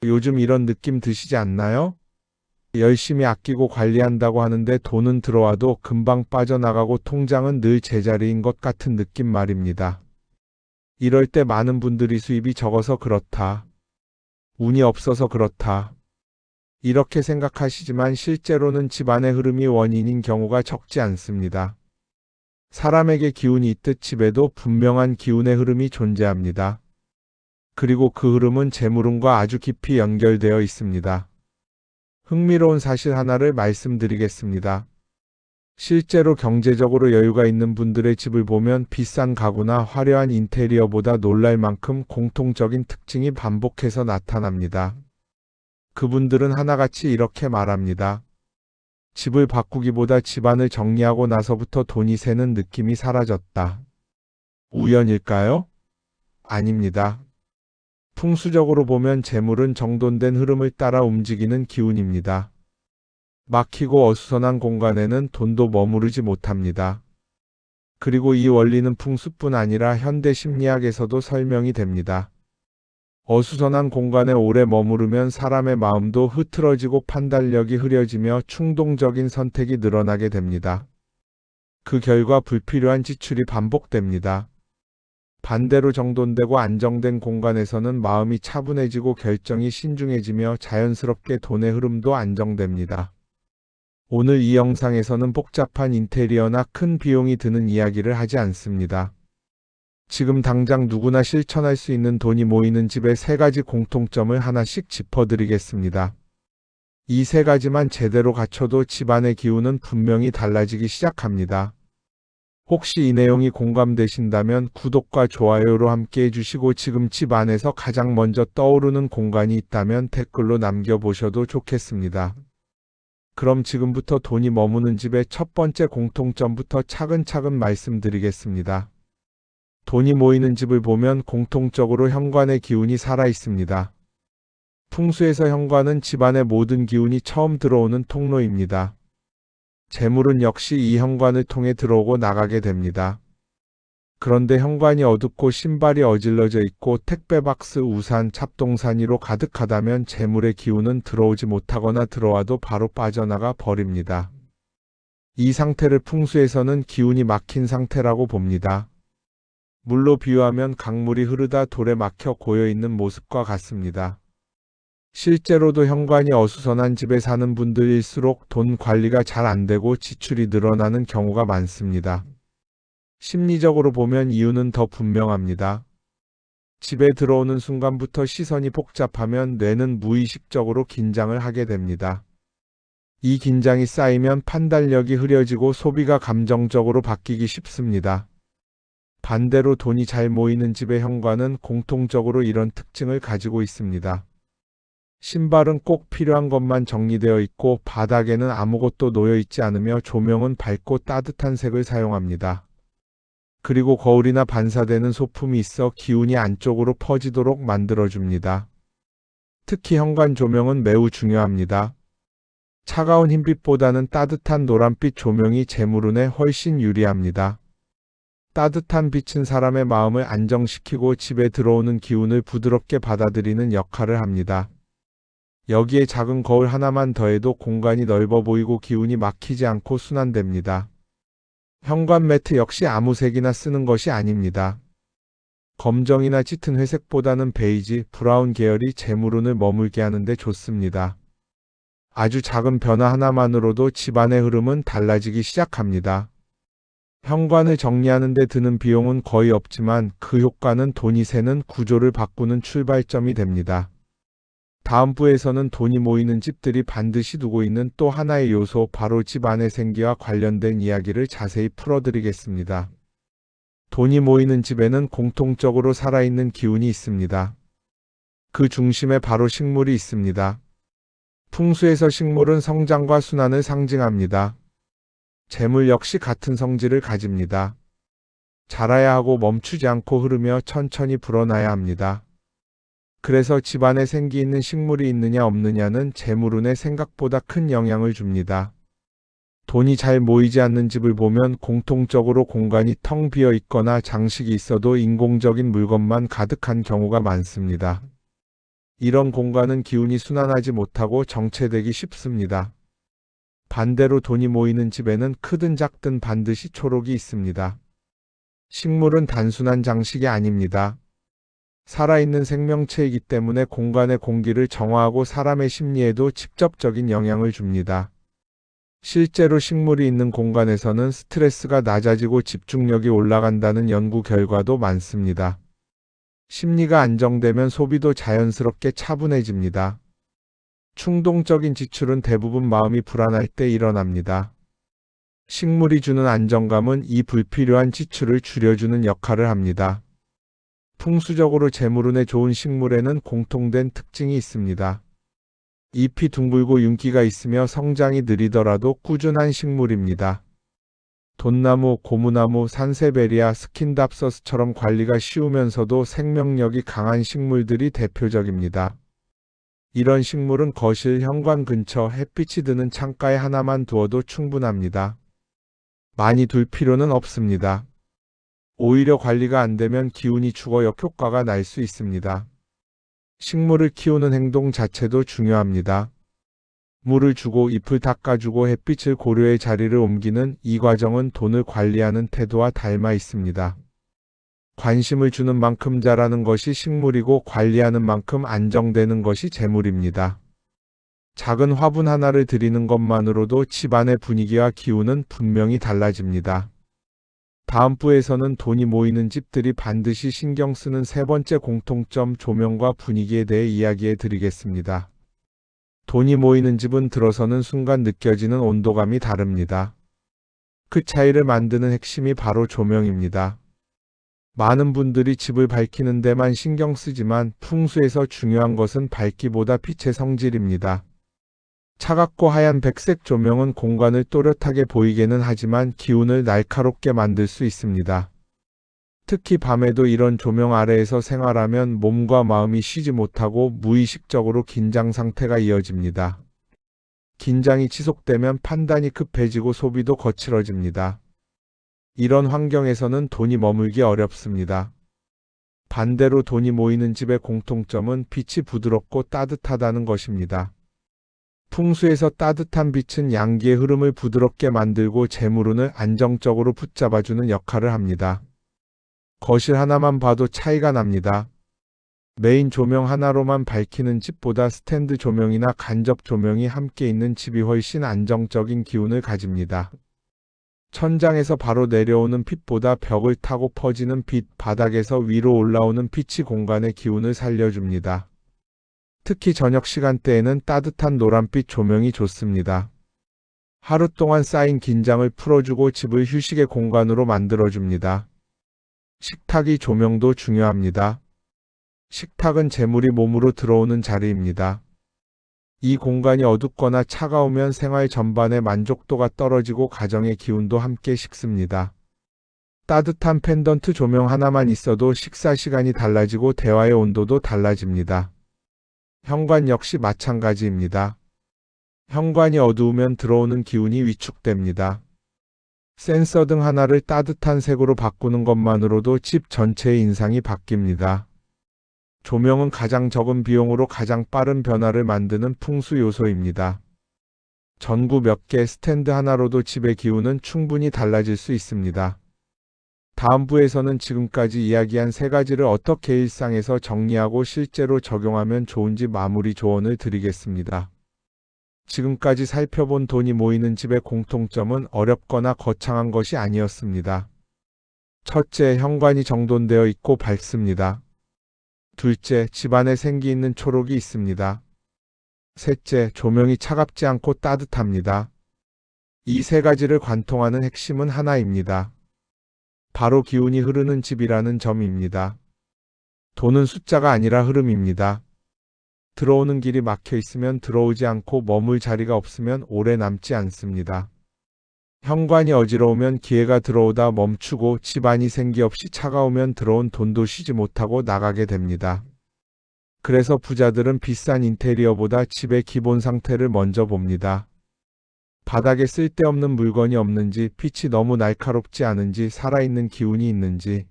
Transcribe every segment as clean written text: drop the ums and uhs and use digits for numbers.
요즘 이런 느낌 드시지 않나요? 열심히 아끼고 관리한다고 하는데 돈은 들어와도 금방 빠져나가고 통장은 늘 제자리인 것 같은 느낌 말입니다. 이럴 때 많은 분들이 수입이 적어서 그렇다. 운이 없어서 그렇다. 이렇게 생각하시지만 실제로는 집안의 흐름이 원인인 경우가 적지 않습니다. 사람에게 기운이 있듯 집에도 분명한 기운의 흐름이 존재합니다. 그리고 그 흐름은 재물운과 아주 깊이 연결되어 있습니다. 흥미로운 사실 하나를 말씀드리겠습니다. 실제로 경제적으로 여유가 있는 분들의 집을 보면 비싼 가구나 화려한 인테리어보다 놀랄 만큼 공통적인 특징이 반복해서 나타납니다. 그분들은 하나같이 이렇게 말합니다. 집을 바꾸기보다 집안을 정리하고 나서부터 돈이 새는 느낌이 사라졌다. 우연일까요? 아닙니다. 풍수적으로 보면 재물은 정돈된 흐름을 따라 움직이는 기운입니다. 막히고 어수선한 공간에는 돈도 머무르지 못합니다. 그리고 이 원리는 풍수뿐 아니라 현대 심리학에서도 설명이 됩니다. 어수선한 공간에 오래 머무르면 사람의 마음도 흐트러지고 판단력이 흐려지며 충동적인 선택이 늘어나게 됩니다. 그 결과 불필요한 지출이 반복됩니다. 반대로 정돈되고 안정된 공간에서는 마음이 차분해지고 결정이 신중해지며 자연스럽게 돈의 흐름도 안정됩니다. 오늘 이 영상에서는 복잡한 인테리어나 큰 비용이 드는 이야기를 하지 않습니다. 지금 당장 누구나 실천할 수 있는 돈이 모이는 집의 3가지 공통점을 하나씩 짚어드리겠습니다. 이 3가지만 제대로 갖춰도 집안의 기운은 분명히 달라지기 시작합니다. 혹시 이 내용이 공감되신다면 구독과 좋아요로 함께 해주시고 지금 집 안에서 가장 먼저 떠오르는 공간이 있다면 댓글로 남겨보셔도 좋겠습니다. 그럼 지금부터 돈이 머무는 집의 첫 번째 공통점부터 차근차근 말씀드리겠습니다. 돈이 모이는 집을 보면 공통적으로 현관의 기운이 살아 있습니다. 풍수에서 현관은 집안의 모든 기운이 처음 들어오는 통로입니다. 재물은 역시 이 현관을 통해 들어오고 나가게 됩니다. 그런데 현관이 어둡고 신발이 어질러져 있고 택배박스, 우산, 잡동사니로 가득하다면 재물의 기운은 들어오지 못하거나 들어와도 바로 빠져나가 버립니다. 이 상태를 풍수에서는 기운이 막힌 상태라고 봅니다. 물로 비유하면 강물이 흐르다 돌에 막혀 고여있는 모습과 같습니다. 실제로도 현관이 어수선한 집에 사는 분들일수록 돈 관리가 잘 안되고 지출이 늘어나는 경우가 많습니다. 심리적으로 보면 이유는 더 분명합니다. 집에 들어오는 순간부터 시선이 복잡하면 뇌는 무의식적으로 긴장을 하게 됩니다. 이 긴장이 쌓이면 판단력이 흐려지고 소비가 감정적으로 바뀌기 쉽습니다. 반대로 돈이 잘 모이는 집의 현관은 공통적으로 이런 특징을 가지고 있습니다. 신발은 꼭 필요한 것만 정리되어 있고 바닥에는 아무것도 놓여 있지 않으며 조명은 밝고 따뜻한 색을 사용합니다. 그리고 거울이나 반사되는 소품이 있어 기운이 안쪽으로 퍼지도록 만들어줍니다. 특히 현관 조명은 매우 중요합니다. 차가운 흰빛보다는 따뜻한 노란빛 조명이 재물운에 훨씬 유리합니다. 따뜻한 빛은 사람의 마음을 안정시키고 집에 들어오는 기운을 부드럽게 받아들이는 역할을 합니다. 여기에 작은 거울 하나만 더해도 공간이 넓어 보이고 기운이 막히지 않고 순환됩니다. 현관 매트 역시 아무 색이나 쓰는 것이 아닙니다. 검정이나 짙은 회색보다는 베이지, 브라운 계열이 재물운을 머물게 하는데 좋습니다. 아주 작은 변화 하나만으로도 집안의 흐름은 달라지기 시작합니다. 현관을 정리하는 데 드는 비용은 거의 없지만 그 효과는 돈이 새는 구조를 바꾸는 출발점이 됩니다. 다음 부에서는 돈이 모이는 집들이 반드시 두고 있는 또 하나의 요소, 바로 집안의 생기와 관련된 이야기를 자세히 풀어드리겠습니다. 돈이 모이는 집에는 공통적으로 살아있는 기운이 있습니다. 그 중심에 바로 식물이 있습니다. 풍수에서 식물은 성장과 순환을 상징합니다. 재물 역시 같은 성질을 가집니다. 자라야 하고 멈추지 않고 흐르며 천천히 불어나야 합니다. 그래서 집안에 생기 있는 식물이 있느냐 없느냐는 재물운에 생각보다 큰 영향을 줍니다. 돈이 잘 모이지 않는 집을 보면 공통적으로 공간이 텅 비어 있거나 장식이 있어도 인공적인 물건만 가득한 경우가 많습니다. 이런 공간은 기운이 순환하지 못하고 정체되기 쉽습니다. 반대로 돈이 모이는 집에는 크든 작든 반드시 초록이 있습니다. 식물은 단순한 장식이 아닙니다. 살아있는 생명체이기 때문에 공간의 공기를 정화하고 사람의 심리에도 직접적인 영향을 줍니다. 실제로 식물이 있는 공간에서는 스트레스가 낮아지고 집중력이 올라간다는 연구 결과도 많습니다. 심리가 안정되면 소비도 자연스럽게 차분해집니다. 충동적인 지출은 대부분 마음이 불안할 때 일어납니다. 식물이 주는 안정감은 이 불필요한 지출을 줄여주는 역할을 합니다. 풍수적으로 재물운에 좋은 식물에는 공통된 특징이 있습니다. 잎이 둥글고 윤기가 있으며 성장이 느리더라도 꾸준한 식물입니다. 돈나무, 고무나무, 산세베리아, 스킨답서스처럼 관리가 쉬우면서도 생명력이 강한 식물들이 대표적입니다. 이런 식물은 거실, 현관 근처 햇빛이 드는 창가에 하나만 두어도 충분합니다. 많이 둘 필요는 없습니다. 오히려 관리가 안 되면 기운이 죽어 역효과가 날 수 있습니다. 식물을 키우는 행동 자체도 중요합니다. 물을 주고 잎을 닦아주고 햇빛을 고려해 자리를 옮기는 이 과정은 돈을 관리하는 태도와 닮아 있습니다. 관심을 주는 만큼 자라는 것이 식물이고 관리하는 만큼 안정되는 것이 재물입니다. 작은 화분 하나를 드리는 것만으로도 집안의 분위기와 기운은 분명히 달라집니다. 다음 부에서는 돈이 모이는 집들이 반드시 신경 쓰는 세 번째 공통점 조명과 분위기에 대해 이야기해 드리겠습니다. 돈이 모이는 집은 들어서는 순간 느껴지는 온도감이 다릅니다. 그 차이를 만드는 핵심이 바로 조명입니다. 많은 분들이 집을 밝히는 데만 신경 쓰지만 풍수에서 중요한 것은 밝기보다 빛의 성질입니다. 차갑고 하얀 백색 조명은 공간을 또렷하게 보이게는 하지만 기운을 날카롭게 만들 수 있습니다. 특히 밤에도 이런 조명 아래에서 생활하면 몸과 마음이 쉬지 못하고 무의식적으로 긴장 상태가 이어집니다. 긴장이 지속되면 판단이 급해지고 소비도 거칠어집니다. 이런 환경에서는 돈이 머물기 어렵습니다. 반대로 돈이 모이는 집의 공통점은 빛이 부드럽고 따뜻하다는 것입니다. 풍수에서 따뜻한 빛은 양기의 흐름을 부드럽게 만들고 재물운을 안정적으로 붙잡아주는 역할을 합니다. 거실 하나만 봐도 차이가 납니다. 메인 조명 하나로만 밝히는 집보다 스탠드 조명이나 간접 조명이 함께 있는 집이 훨씬 안정적인 기운을 가집니다. 천장에서 바로 내려오는 빛보다 벽을 타고 퍼지는 빛, 바닥에서 위로 올라오는 빛이 공간의 기운을 살려줍니다. 특히 저녁 시간대에는 따뜻한 노란빛 조명이 좋습니다. 하루 동안 쌓인 긴장을 풀어주고 집을 휴식의 공간으로 만들어줍니다. 식탁이 조명도 중요합니다. 식탁은 재물이 몸으로 들어오는 자리입니다. 이 공간이 어둡거나 차가우면 생활 전반의 만족도가 떨어지고 가정의 기운도 함께 식습니다. 따뜻한 펜던트 조명 하나만 있어도 식사 시간이 달라지고 대화의 온도도 달라집니다. 현관 역시 마찬가지입니다. 현관이 어두우면 들어오는 기운이 위축됩니다. 센서 등 하나를 따뜻한 색으로 바꾸는 것만으로도 집 전체의 인상이 바뀝니다. 조명은 가장 적은 비용으로 가장 빠른 변화를 만드는 풍수 요소입니다. 전구 몇 개, 스탠드 하나로도 집의 기운은 충분히 달라질 수 있습니다. 다음 부에서는 지금까지 이야기한 세 가지를 어떻게 일상에서 정리하고 실제로 적용하면 좋은지 마무리 조언을 드리겠습니다. 지금까지 살펴본 돈이 모이는 집의 공통점은 어렵거나 거창한 것이 아니었습니다. 첫째, 현관이 정돈되어 있고 밝습니다. 둘째, 집안에 생기 있는 초록이 있습니다. 셋째, 조명이 차갑지 않고 따뜻합니다. 이 세 가지를 관통하는 핵심은 하나입니다. 바로 기운이 흐르는 집이라는 점입니다. 돈은 숫자가 아니라 흐름입니다. 들어오는 길이 막혀 있으면 들어오지 않고 머물 자리가 없으면 오래 남지 않습니다. 현관이 어지러우면 기회가 들어오다 멈추고 집안이 생기 없이 차가우면 들어온 돈도 쉬지 못하고 나가게 됩니다. 그래서 부자들은 비싼 인테리어보다 집의 기본 상태를 먼저 봅니다. 바닥에 쓸데없는 물건이 없는지, 빛이 너무 날카롭지 않은지, 살아있는 기운이 있는지.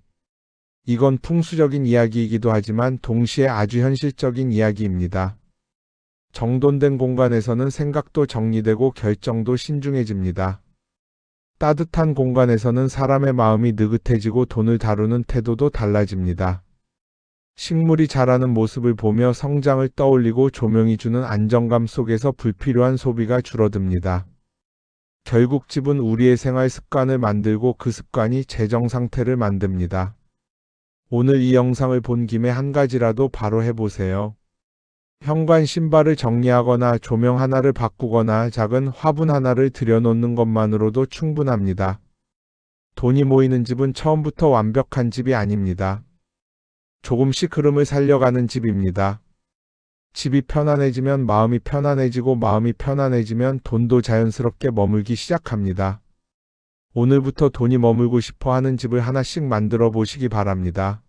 이건 풍수적인 이야기이기도 하지만 동시에 아주 현실적인 이야기입니다. 정돈된 공간에서는 생각도 정리되고 결정도 신중해집니다. 따뜻한 공간에서는 사람의 마음이 느긋해지고 돈을 다루는 태도도 달라집니다. 식물이 자라는 모습을 보며 성장을 떠올리고 조명이 주는 안정감 속에서 불필요한 소비가 줄어듭니다. 결국 집은 우리의 생활 습관을 만들고 그 습관이 재정 상태를 만듭니다. 오늘 이 영상을 본 김에 한 가지라도 바로 해보세요. 현관 신발을 정리하거나 조명 하나를 바꾸거나 작은 화분 하나를 들여놓는 것만으로도 충분합니다. 돈이 모이는 집은 처음부터 완벽한 집이 아닙니다. 조금씩 흐름을 살려가는 집입니다. 집이 편안해지면 마음이 편안해지고 마음이 편안해지면 돈도 자연스럽게 머물기 시작합니다. 오늘부터 돈이 머물고 싶어 하는 집을 하나씩 만들어 보시기 바랍니다.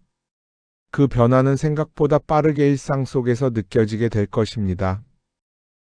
그 변화는 생각보다 빠르게 일상 속에서 느껴지게 될 것입니다.